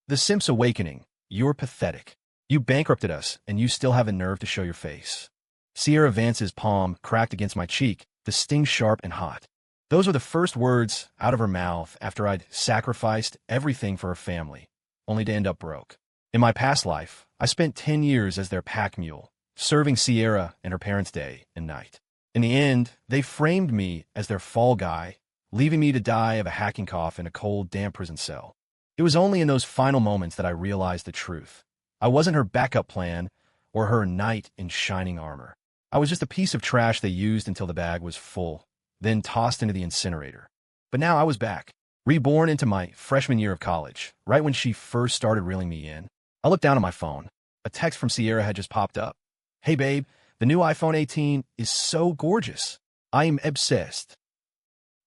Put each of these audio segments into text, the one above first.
The Simps Awakening. You're pathetic. You bankrupted us, and you still have the nerve to show your face. Sierra Vance's palm cracked against my cheek, the sting sharp and hot. Those were the first words out of her mouth after I'd sacrificed everything for her family, only to end up broke. In my past life, I spent 10 years as their pack mule, serving Sierra and her parents day and night. In the end, they framed me as their fall guy, leaving me to die of a hacking cough in a cold, damp prison cell. It was only in those final moments that I realized the truth. I wasn't her backup plan or her knight in shining armor. I was just a piece of trash they used until the bag was full, then tossed into the incinerator. But now I was back, reborn into my freshman year of college, right when she first started reeling me in. I looked down at my phone. A text from Sierra had just popped up. "Hey babe, the new iPhone 18 is so gorgeous. I'm obsessed."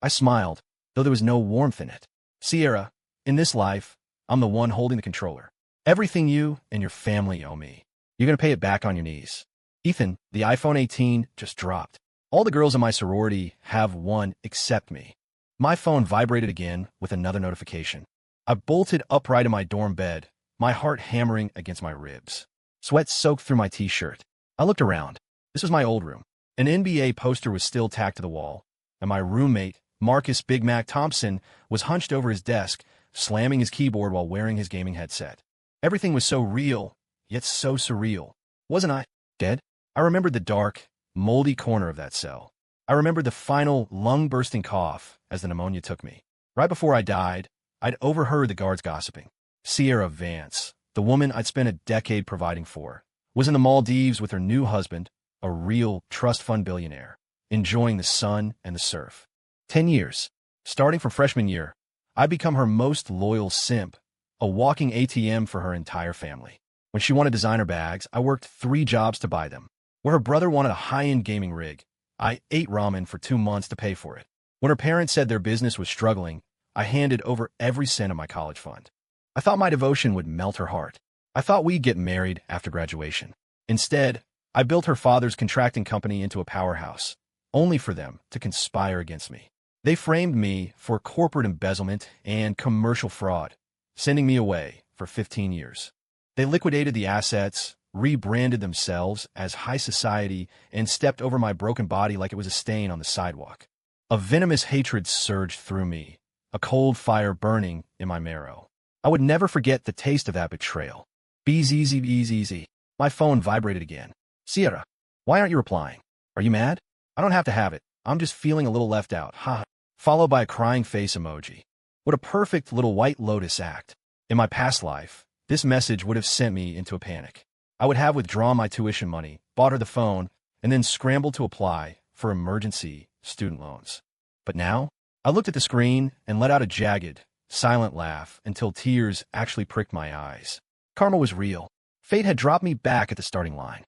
I smiled, though there was no warmth in it. "Sierra, in this life, I'm the one holding the controller. Everything you and your family owe me. You're going to pay it back on your knees." Ethan, the iPhone 18 just dropped. All the girls in my sorority have one except me. My phone vibrated again with another notification. I bolted upright in my dorm bed, my heart hammering against my ribs. Sweat soaked through my t-shirt. I looked around. This was my old room. An NBA poster was still tacked to the wall, and my roommate, Marcus Big Mac Thompson, was hunched over his desk, slamming his keyboard while wearing his gaming headset. Everything was so real, yet so surreal. Wasn't I dead? I remembered the dark, moldy corner of that cell. I remembered the final lung-bursting cough as the pneumonia took me. Right before I died, I'd overheard the guards gossiping. Sierra Vance, the woman I'd spent a decade providing for, was in the Maldives with her new husband, a real trust fund billionaire, enjoying the sun and the surf. 10 years. Starting from freshman year, I'd become her most loyal simp, a walking ATM for her entire family. When she wanted designer bags, I worked 3 jobs to buy them. Where her brother wanted a high-end gaming rig, I ate ramen for 2 months to pay for it. When her parents said their business was struggling, I handed over every cent of my college fund. I thought my devotion would melt her heart. I thought we'd get married after graduation. Instead, I built her father's contracting company into a powerhouse, only for them to conspire against me. They framed me for corporate embezzlement and commercial fraud, sending me away for 15 years. They liquidated the assets, rebranded themselves as high society, and stepped over my broken body like it was a stain on the sidewalk. A venomous hatred surged through me, a cold fire burning in my marrow. I would never forget the taste of that betrayal. BZZBZZ. My phone vibrated again. "Sierra, why aren't you replying? Are you mad?" "I don't have to have it. I'm just feeling a little left out. Ha." Followed by a crying face emoji. What a perfect little White Lotus act. In my past life, this message would have sent me into a panic. I would have withdrawn my tuition money, bought her the phone, and then scrambled to apply for emergency student loans. But now, I looked at the screen and let out a jagged, silent laugh until tears actually pricked my eyes. Karma was real. Fate had dropped me back at the starting line.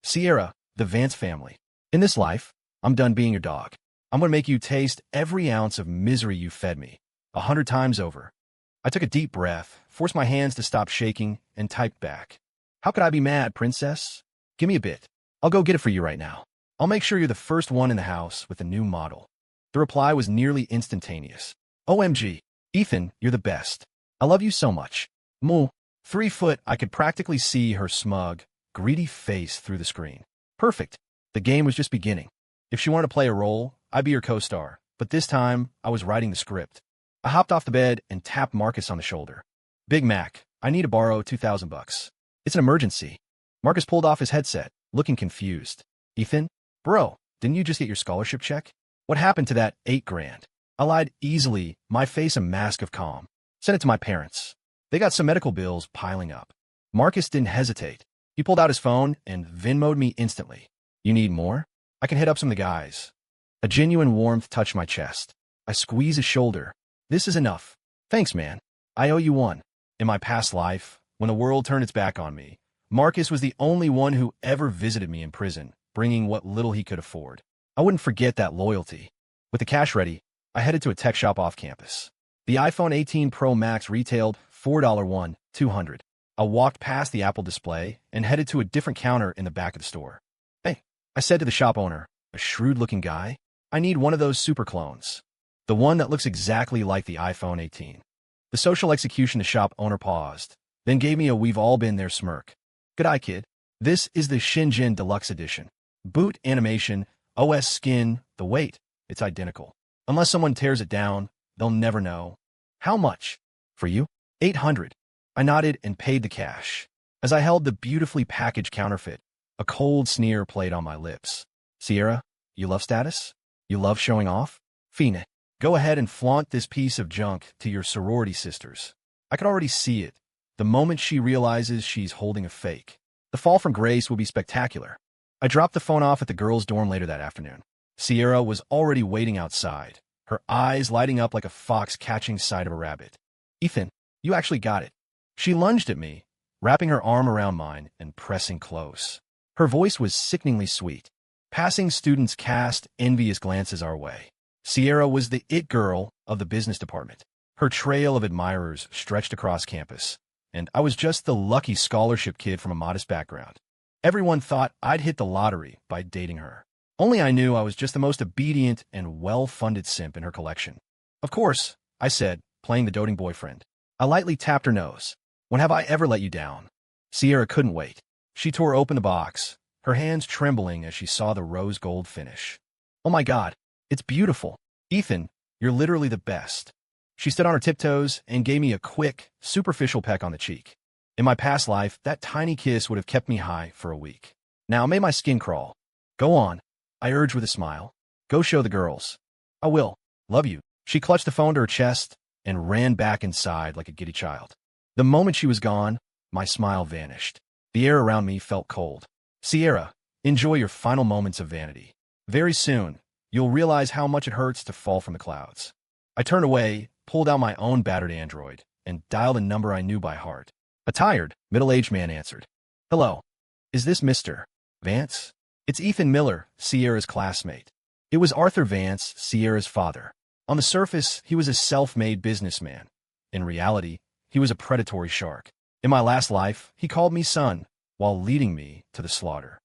"Sierra, the Vance family. In this life, I'm done being your dog. I'm going to make you taste every ounce of misery you fed me, 100 times over." I took a deep breath, forced my hands to stop shaking, and typed back. "How could I be mad, princess? Give me a bit. I'll go get it for you right now. I'll make sure you're the first one in the house with the new model." The reply was nearly instantaneous. "OMG. Ethan, you're the best. I love you so much. Moo." 3 foot, I could practically see her smug, greedy face through the screen. Perfect. The game was just beginning. If she wanted to play a role, I'd be her co-star. But this time, I was writing the script. I hopped off the bed and tapped Marcus on the shoulder. "Big Mac, I need to borrow $2,000. It's an emergency." Marcus pulled off his headset, looking confused. "Ethan? Bro, didn't you just get your scholarship check? What happened to that 8 grand? I lied easily, my face a mask of calm. "Send it to my parents. They got some medical bills piling up." Marcus didn't hesitate. He pulled out his phone and Venmo'd me instantly. "You need more? I can hit up some of the guys." A genuine warmth touched my chest. I squeezed his shoulder. "This is enough. Thanks, man. I owe you one." In my past life, when the world turned its back on me, Marcus was the only one who ever visited me in prison, bringing what little he could afford. I wouldn't forget that loyalty. With the cash ready, I headed to a tech shop off campus. The iPhone 18 Pro Max retailed $4.200. I walked past the Apple display and headed to a different counter in the back of the store. "Hey," I said to the shop owner, a shrewd-looking guy, "I need one of those super clones. The one that looks exactly like the iPhone 18. The social execution shop owner paused, then gave me a "we've all been there" smirk. "Good eye, kid. This is the Shinjin Deluxe Edition. Boot animation, OS skin, the weight, it's identical. Unless someone tears it down, they'll never know." "How much?" "For you? 800. I nodded and paid the cash. As I held the beautifully packaged counterfeit, a cold sneer played on my lips. "Sierra, you love status? You love showing off? Fine. Go ahead and flaunt this piece of junk to your sorority sisters." I could already see it. The moment she realizes she's holding a fake, the fall from grace will be spectacular. I dropped the phone off at the girls' dorm later that afternoon. Sierra was already waiting outside, her eyes lighting up like a fox catching sight of a rabbit. "Ethan, you actually got it." She lunged at me, wrapping her arm around mine and pressing close. Her voice was sickeningly sweet. Passing students cast envious glances our way. Sierra was the it girl of the business department. Her trail of admirers stretched across campus, and I was just the lucky scholarship kid from a modest background. Everyone thought I'd hit the lottery by dating her. Only I knew I was just the most obedient and well-funded simp in her collection. "Of course," I said, playing the doting boyfriend. I lightly tapped her nose. "When have I ever let you down?" Sierra couldn't wait. She tore open the box, her hands trembling as she saw the rose gold finish. "Oh my God, it's beautiful. Ethan, you're literally the best." She stood on her tiptoes and gave me a quick, superficial peck on the cheek. In my past life, that tiny kiss would have kept me high for a week. Now it made my skin crawl. "Go on," I urged with a smile. "Go show the girls." "I will. Love you." She clutched the phone to her chest and ran back inside like a giddy child. The moment she was gone, my smile vanished. The air around me felt cold. "Sierra, enjoy your final moments of vanity. Very soon, you'll realize how much it hurts to fall from the clouds." I turned away, pulled out my own battered Android, and dialed a number I knew by heart. A tired, middle-aged man answered. "Hello. Is this Mr. Vance?" "It's Ethan Miller, Sierra's classmate." It was Arthur Vance, Sierra's father. On the surface, he was a self-made businessman. In reality, he was a predatory shark. In my last life, he called me son, while leading me to the slaughter.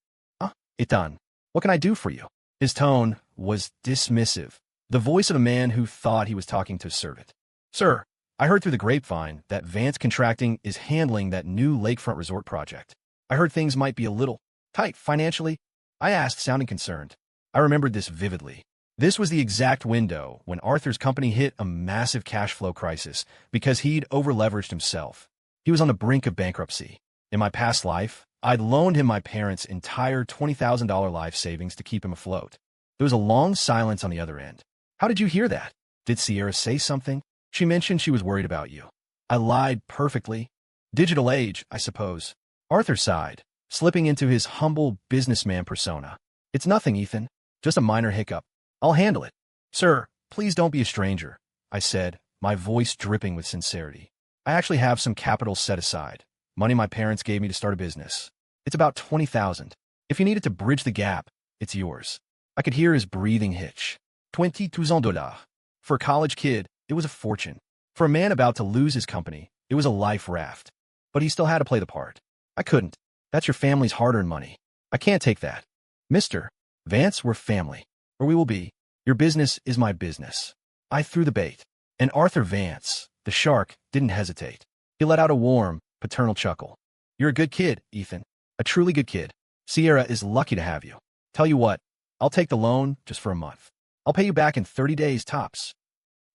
Ethan, what can I do for you?" His tone was dismissive, the voice of a man who thought he was talking to a servant. "Sir, I heard through the grapevine that Vance Contracting is handling that new lakefront resort project. I heard things might be a little tight financially." I asked, sounding concerned. I remembered this vividly. This was the exact window when Arthur's company hit a massive cash flow crisis because he'd over-leveraged himself. He was on the brink of bankruptcy. In my past life, I'd loaned him my parents' entire $20,000 life savings to keep him afloat. There was a long silence on the other end. "How did you hear that? Did Sierra say something?" "She mentioned she was worried about you." I lied perfectly. "Digital age, I suppose." Arthur sighed, slipping into his humble businessman persona. "It's nothing, Ethan. Just a minor hiccup. I'll handle it." "Sir, please don't be a stranger," I said, my voice dripping with sincerity. "I actually have some capital set aside. Money my parents gave me to start a business. It's about 20,000. If you needed to bridge the gap, it's yours." I could hear his breathing hitch. $22,000. For a college kid, it was a fortune. For a man about to lose his company, it was a life raft. But he still had to play the part. I couldn't. "That's your family's hard-earned money. I can't take that." "Mr. Vance, we're family. Or we will be. Your business is my business." I threw the bait. And Arthur Vance, the shark, didn't hesitate. He let out a warm, paternal chuckle. "You're a good kid, Ethan. A truly good kid. Sierra is lucky to have you. Tell you what, I'll take the loan just for a month. I'll pay you back in 30 days tops."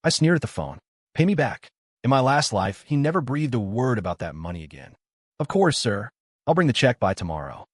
I sneered at the phone. "Pay me back." In my last life, he never breathed a word about that money again. "Of course, sir. I'll bring the check by tomorrow."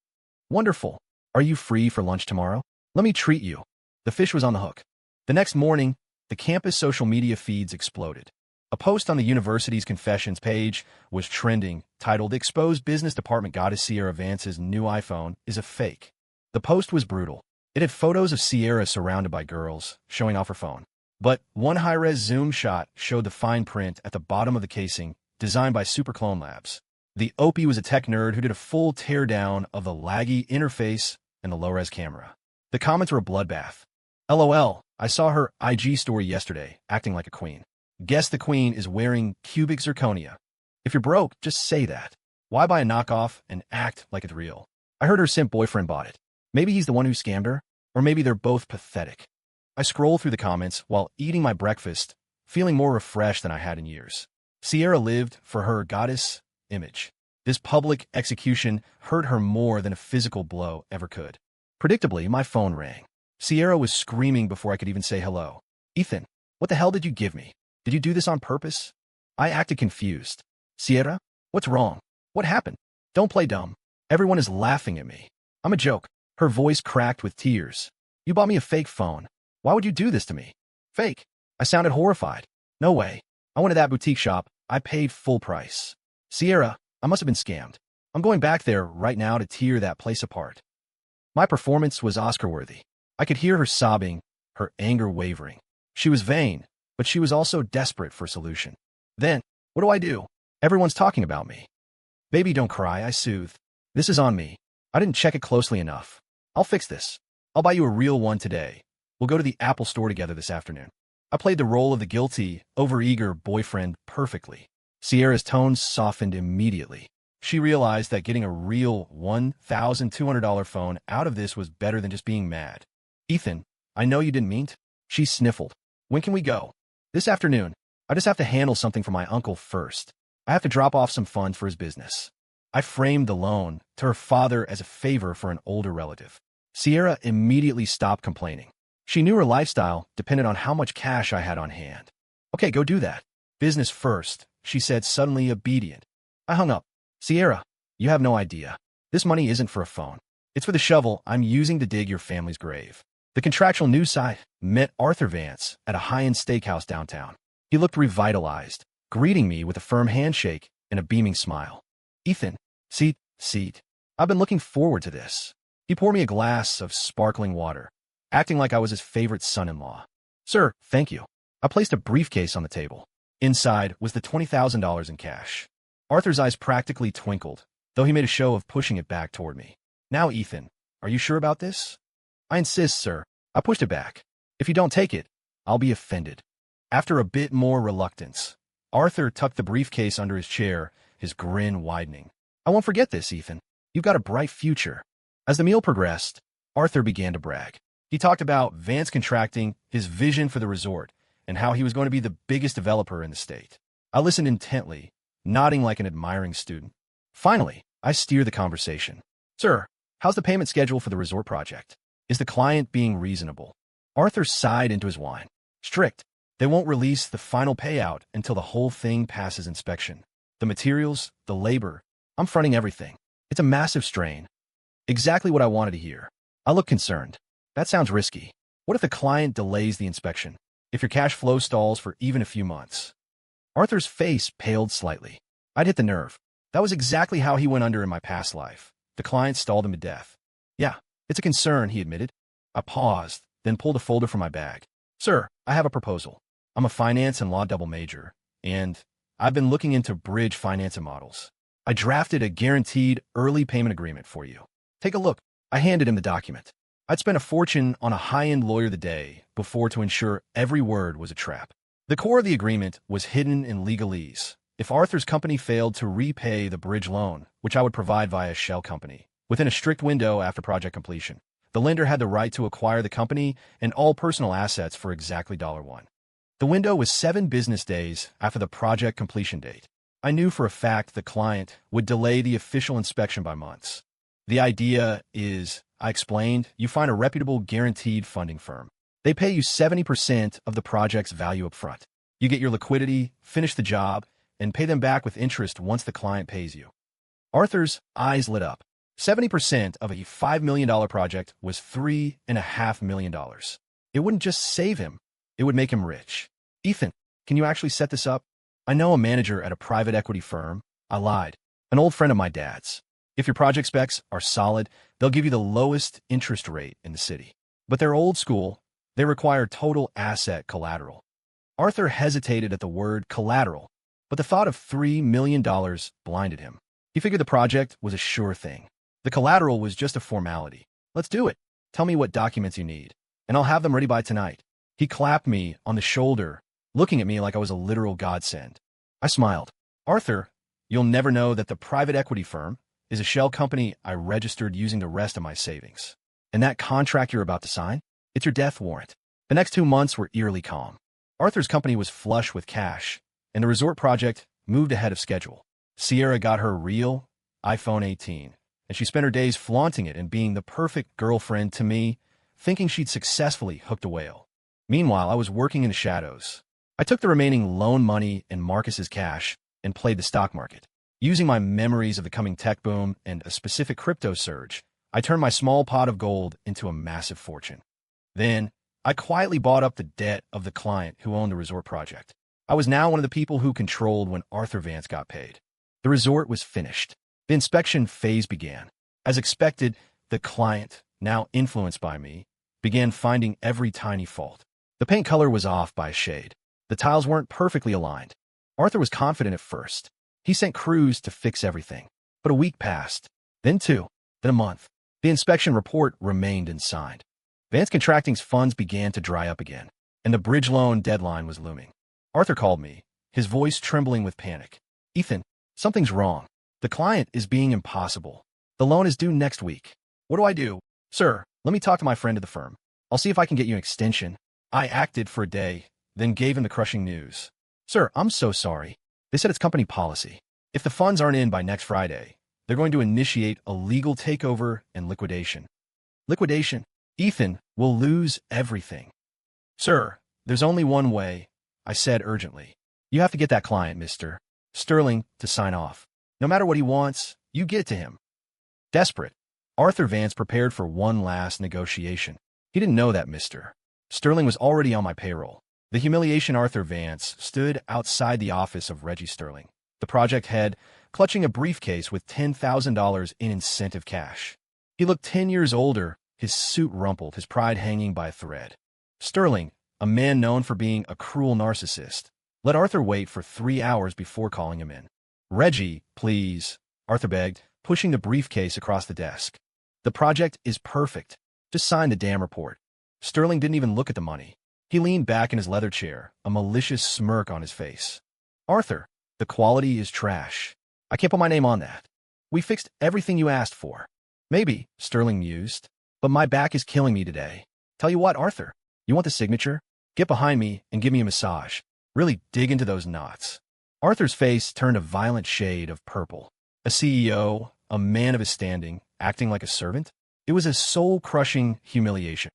"Wonderful. Are you free for lunch tomorrow? Let me treat you." The fish was on the hook. The next morning, the campus social media feeds exploded. A post on the university's confessions page was trending, titled "Exposed Business Department Goddess Sierra Vance's New iPhone is a Fake." The post was brutal. It had photos of Sierra surrounded by girls, showing off her phone. But one high-res zoom shot showed the fine print at the bottom of the casing, designed by Superclone Labs. The OP was a tech nerd who did a full teardown of the laggy interface and the low-res camera. The comments were a bloodbath. "LOL, I saw her IG story yesterday, acting like a queen. Guess the queen is wearing cubic zirconia. If you're broke, just say that. Why buy a knockoff and act like it's real?" I heard her simp boyfriend bought it. Maybe he's the one who scammed her, or maybe they're both pathetic. I scrolled through the comments while eating my breakfast, feeling more refreshed than I had in years. Sierra lived for her goddess image. This public execution hurt her more than a physical blow ever could. Predictably, my phone rang. Sierra was screaming before I could even say hello. Ethan, what the hell did you give me? Did you do this on purpose? I acted confused. Sierra, what's wrong? What happened? Don't play dumb. Everyone is laughing at me. I'm a joke. Her voice cracked with tears. You bought me a fake phone. Why would you do this to me? Fake. I sounded horrified. No way. I went to that boutique shop. I paid full price. Sierra, I must have been scammed. I'm going back there right now to tear that place apart. My performance was Oscar-worthy. I could hear her sobbing, her anger wavering. She was vain, but she was also desperate for a solution. Then, what do I do? Everyone's talking about me. Baby, don't cry, I soothed. This is on me. I didn't check it closely enough. I'll fix this. I'll buy you a real one today. We'll go to the Apple store together this afternoon. I played the role of the guilty, overeager boyfriend perfectly. Sierra's tones softened immediately. She realized that getting a real $1,200 phone out of this was better than just being mad. Ethan, I know you didn't mean to. She sniffled. When can we go? This afternoon. I just have to handle something for my uncle first. I have to drop off some funds for his business. I framed the loan to her father as a favor for an older relative. Sierra immediately stopped complaining. She knew her lifestyle depended on how much cash I had on hand. Okay, go do that. Business first, she said, suddenly obedient. I hung up. Sierra, you have no idea. This money isn't for a phone. It's for the shovel I'm using to dig your family's grave. The contractual news site met Arthur Vance at a high-end steakhouse downtown. He looked revitalized, greeting me with a firm handshake and a beaming smile. Ethan, seat. I've been looking forward to this. He poured me a glass of sparkling water, acting like I was his favorite son-in-law. Sir, thank you. I placed a briefcase on the table. Inside was the $20,000 in cash. Arthur's eyes practically twinkled, though he made a show of pushing it back toward me. Now, Ethan, are you sure about this? I insist, sir. I pushed it back. If you don't take it, I'll be offended. After a bit more reluctance, Arthur tucked the briefcase under his chair, his grin widening. I won't forget this, Ethan. You've got a bright future. As the meal progressed, Arthur began to brag. He talked about Vance contracting, his vision for the resort, and how he was going to be the biggest developer in the state. I listened intently, nodding like an admiring student. Finally, I steered the conversation. Sir, how's the payment schedule for the resort project? Is the client being reasonable? Arthur sighed into his wine. Strict. They won't release the final payout until the whole thing passes inspection. The materials, the labor, I'm fronting everything. It's a massive strain. Exactly what I wanted to hear. I look concerned. That sounds risky. What if the client delays the inspection? If your cash flow stalls for even a few months? Arthur's face paled slightly. I'd hit the nerve. That was exactly how he went under in my past life. The client stalled him to death. Yeah, it's a concern, he admitted. I paused, then pulled a folder from my bag. Sir, I have a proposal. I'm a finance and law double major, and I've been looking into bridge financing models. I drafted a guaranteed early payment agreement for you. Take a look. I handed him the document. I'd spent a fortune on a high-end lawyer the day before to ensure every word was a trap. The core of the agreement was hidden in legalese. If Arthur's company failed to repay the bridge loan, which I would provide via a shell company, within a strict window after project completion, the lender had the right to acquire the company and all personal assets for exactly $1. The window was 7 business days after the project completion date. I knew for a fact the client would delay the official inspection by months. The idea is, I explained, you find a reputable guaranteed funding firm. They pay you 70% of the project's value up front. You get your liquidity, finish the job, and pay them back with interest once the client pays you. Arthur's eyes lit up. 70% of a $5 million project was $3.5 million. It wouldn't just save him, it would make him rich. Ethan, can you actually set this up? I know a manager at a private equity firm. I lied. An old friend of my dad's. If your project specs are solid, they'll give you the lowest interest rate in the city. But they're old school. They require total asset collateral. Arthur hesitated at the word collateral, but the thought of $3 million blinded him. He figured the project was a sure thing. The collateral was just a formality. Let's do it. Tell me what documents you need, and I'll have them ready by tonight. He clapped me on the shoulder, looking at me like I was a literal godsend. I smiled. Arthur, you'll never know that the private equity firm is a shell company I registered using the rest of my savings. And that contract you're about to sign? It's your death warrant. The next 2 months were eerily calm. Arthur's company was flush with cash, and the resort project moved ahead of schedule. Sierra got her real iPhone 18, and she spent her days flaunting it and being the perfect girlfriend to me, thinking she'd successfully hooked a whale. Meanwhile, I was working in the shadows. I took the remaining loan money and Marcus's cash and played the stock market. Using my memories of the coming tech boom and a specific crypto surge, I turned my small pot of gold into a massive fortune. Then, I quietly bought up the debt of the client who owned the resort project. I was now one of the people who controlled when Arthur Vance got paid. The resort was finished. The inspection phase began. As expected, the client, now influenced by me, began finding every tiny fault. The paint color was off by a shade. The tiles weren't perfectly aligned. Arthur was confident at first. He sent crews to fix everything. But a week passed, then two, then a month. The inspection report remained unsigned. Vance Contracting's funds began to dry up again, and the bridge loan deadline was looming. Arthur called me, his voice trembling with panic. "Ethan, something's wrong. The client is being impossible. The loan is due next week. What do I do?" "Sir, let me talk to my friend at the firm. I'll see if I can get you an extension." I acted for a day, then gave him the crushing news. "Sir, I'm so sorry. They said it's company policy. If the funds aren't in by next Friday, they're going to initiate a legal takeover and liquidation." "Liquidation? Ethan, we'll lose everything." "Sir, there's only one way," I said urgently. "You have to get that client, Mr. Sterling, to sign off. No matter what he wants, you get it to him." Desperate, Arthur Vance prepared for one last negotiation. He didn't know that Mr. Sterling was already on my payroll. The humiliation Arthur Vance stood outside the office of Reggie Sterling, the project head, clutching a briefcase with $10,000 in incentive cash. He looked 10 years older, his suit rumpled, his pride hanging by a thread. Sterling, a man known for being a cruel narcissist, let Arthur wait for 3 hours before calling him in. "Reggie, please," Arthur begged, pushing the briefcase across the desk. "The project is perfect. Just sign the damn report." Sterling didn't even look at the money. He leaned back in his leather chair, a malicious smirk on his face. "Arthur, the quality is trash. I can't put my name on that. We fixed everything you asked for." "Maybe," Sterling mused, "but my back is killing me today. Tell you what, Arthur, you want the signature? Get behind me and give me a massage. Really dig into those knots." Arthur's face turned a violent shade of purple. A CEO, a man of his standing, acting like a servant? It was a soul-crushing humiliation.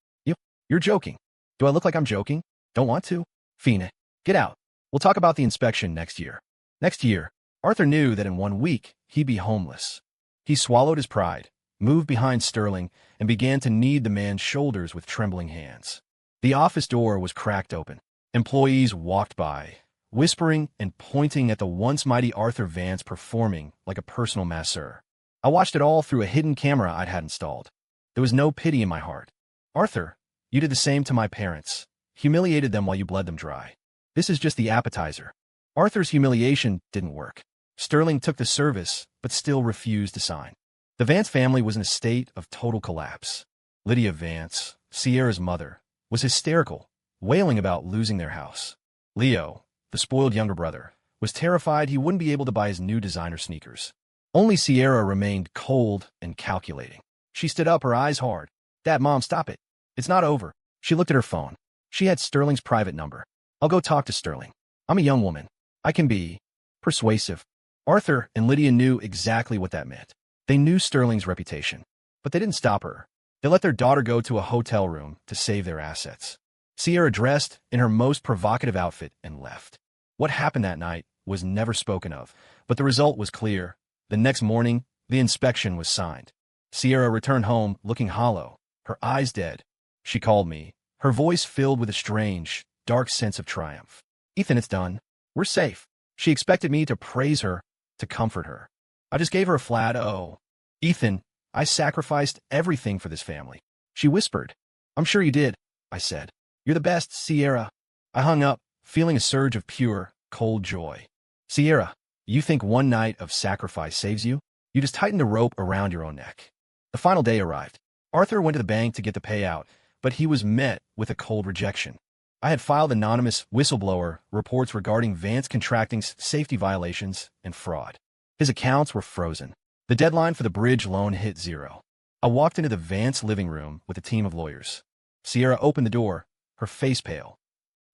You're joking. Do I look like I'm joking? Don't want to? Fine. Get out. We'll talk about the inspection next year. Next year, Arthur knew that in 1 week, he'd be homeless. He swallowed his pride, moved behind Sterling, and began to knead the man's shoulders with trembling hands. The office door was cracked open. Employees walked by, whispering and pointing at the once mighty Arthur Vance performing like a personal masseur. I watched it all through a hidden camera I'd had installed. There was no pity in my heart. "Arthur, you did the same to my parents, humiliated them while you bled them dry. This is just the appetizer." Arthur's humiliation didn't work. Sterling took the service, but still refused to sign. The Vance family was in a state of total collapse. Lydia Vance, Sierra's mother, was hysterical, wailing about losing their house. Leo, the spoiled younger brother, was terrified he wouldn't be able to buy his new designer sneakers. Only Sierra remained cold and calculating. She stood up, her eyes hard. "Dad, Mom, stop it. It's not over." She looked at her phone. She had Sterling's private number. "I'll go talk to Sterling. I'm a young woman. I can be persuasive." Arthur and Lydia knew exactly what that meant. They knew Sterling's reputation, but they didn't stop her. They let their daughter go to a hotel room to save their assets. Sierra dressed in her most provocative outfit and left. What happened that night was never spoken of, but the result was clear. The next morning, the inspection was signed. Sierra returned home looking hollow, her eyes dead. She called me, her voice filled with a strange, dark sense of triumph. "Ethan, it's done. We're safe." She expected me to praise her, to comfort her. I just gave her a flat, "Oh, Ethan, I sacrificed everything for this family." She whispered. "I'm sure you did," I said. "You're the best, Sierra." I hung up, feeling a surge of pure, cold joy. "Sierra, you think one night of sacrifice saves you? You just tighten the rope around your own neck." The final day arrived. Arthur went to the bank to get the payout, but he was met with a cold rejection. I had filed anonymous whistleblower reports regarding Vance Contracting's safety violations and fraud. His accounts were frozen. The deadline for the bridge loan hit zero. I walked into the Vance living room with a team of lawyers. Sierra opened the door, her face pale.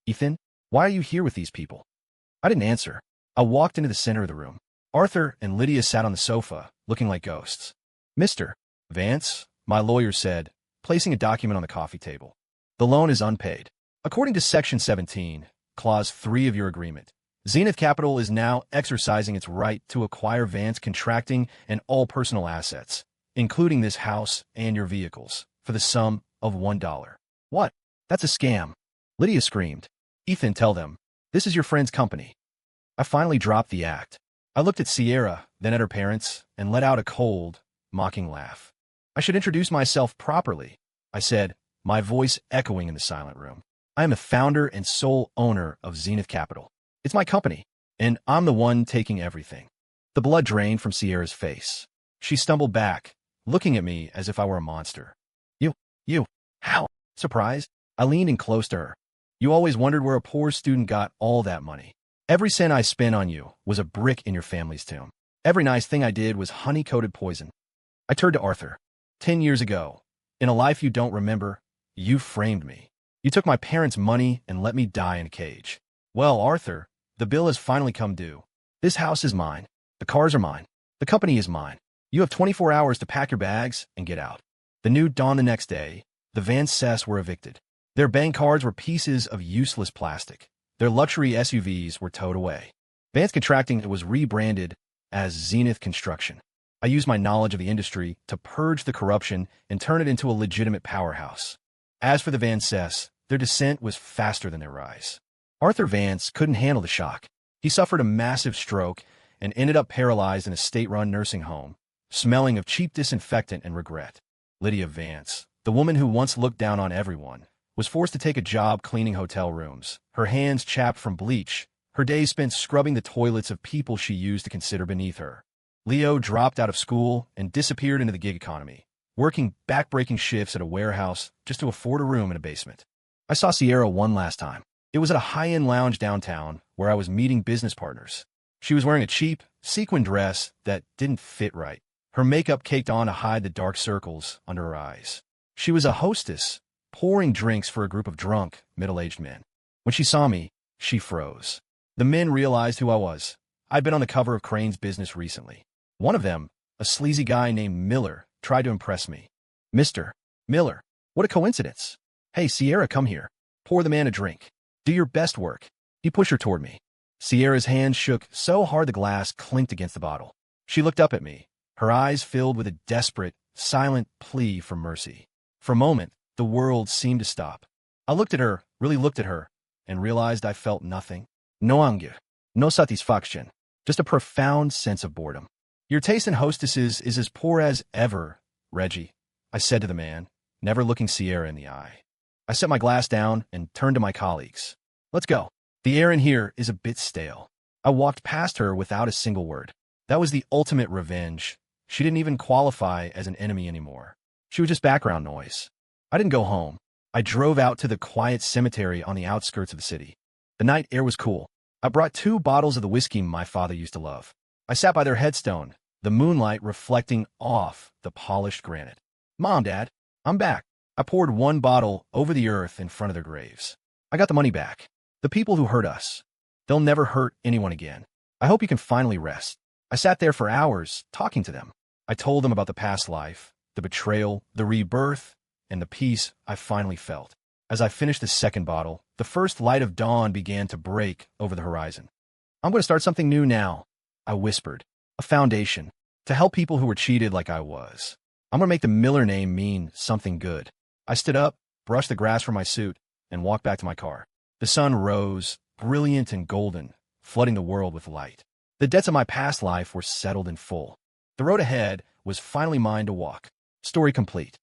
"Ethan, why are you here with these people?" I didn't answer. I walked into the center of the room. Arthur and Lydia sat on the sofa, looking like ghosts. Mr. Vance, my lawyer said, placing a document on the coffee table. The loan is unpaid. According to Section 17, Clause 3 of your agreement, Zenith Capital is now exercising its right to acquire Vance Contracting and all personal assets, including this house and your vehicles, for the sum of $1. What? That's a scam. Lydia screamed. Ethan, tell them. This is your friend's company. I finally dropped the act. I looked at Sierra, then at her parents, and let out a cold, mocking laugh. I should introduce myself properly, I said, my voice echoing in the silent room. I am the founder and sole owner of Zenith Capital. It's my company, and I'm the one taking everything. The blood drained from Sierra's face. She stumbled back, looking at me as if I were a monster. You, how? Surprised? I leaned in close to her. You always wondered where a poor student got all that money. Every cent I spent on you was a brick in your family's tomb. Every nice thing I did was honey-coated poison. I turned to Arthur. 10 years ago, in a life you don't remember, you framed me. You took my parents' money and let me die in a cage. Well, Arthur, the bill has finally come due. This house is mine. The cars are mine. The company is mine. You have 24 hours to pack your bags and get out. The new dawn the next day, the Van Cess were evicted. Their bank cards were pieces of useless plastic. Their luxury SUVs were towed away. Vance Contracting was rebranded as Zenith Construction. I used my knowledge of the industry to purge the corruption and turn it into a legitimate powerhouse. As for the Van Cess, their descent was faster than their rise. Arthur Vance couldn't handle the shock. He suffered a massive stroke and ended up paralyzed in a state-run nursing home, smelling of cheap disinfectant and regret. Lydia Vance, the woman who once looked down on everyone, was forced to take a job cleaning hotel rooms, her hands chapped from bleach, her days spent scrubbing the toilets of people she used to consider beneath her. Leo dropped out of school and disappeared into the gig economy, working back-breaking shifts at a warehouse just to afford a room in a basement. I saw Sierra one last time. It was at a high-end lounge downtown where I was meeting business partners. She was wearing a cheap, sequin dress that didn't fit right. Her makeup caked on to hide the dark circles under her eyes. She was a hostess, pouring drinks for a group of drunk, middle-aged men. When she saw me, she froze. The men realized who I was. I'd been on the cover of Crane's Business recently. One of them, a sleazy guy named Miller, tried to impress me. Mr. Miller, what a coincidence. Hey, Sierra, come here. Pour the man a drink. Do your best work. He pushed her toward me. Sierra's hand shook so hard the glass clinked against the bottle. She looked up at me, her eyes filled with a desperate, silent plea for mercy. For a moment, the world seemed to stop. I looked at her, really looked at her, and realized I felt nothing. No anger, no satisfaction, just a profound sense of boredom. Your taste in hostesses is as poor as ever, Reggie, I said to the man, never looking Sierra in the eye. I set my glass down and turned to my colleagues. Let's go. The air in here is a bit stale. I walked past her without a single word. That was the ultimate revenge. She didn't even qualify as an enemy anymore. She was just background noise. I didn't go home. I drove out to the quiet cemetery on the outskirts of the city. The night air was cool. I brought 2 bottles of the whiskey my father used to love. I sat by their headstone, the moonlight reflecting off the polished granite. Mom, Dad, I'm back. I poured 1 bottle over the earth in front of their graves. I got the money back. The people who hurt us, they'll never hurt anyone again. I hope you can finally rest. I sat there for hours, talking to them. I told them about the past life, the betrayal, the rebirth, and the peace I finally felt. As I finished the second bottle, the first light of dawn began to break over the horizon. I'm going to start something new now, I whispered. A foundation, to help people who were cheated like I was. I'm going to make the Miller name mean something good. I stood up, brushed the grass from my suit, and walked back to my car. The sun rose, brilliant and golden, flooding the world with light. The debts of my past life were settled in full. The road ahead was finally mine to walk. Story complete.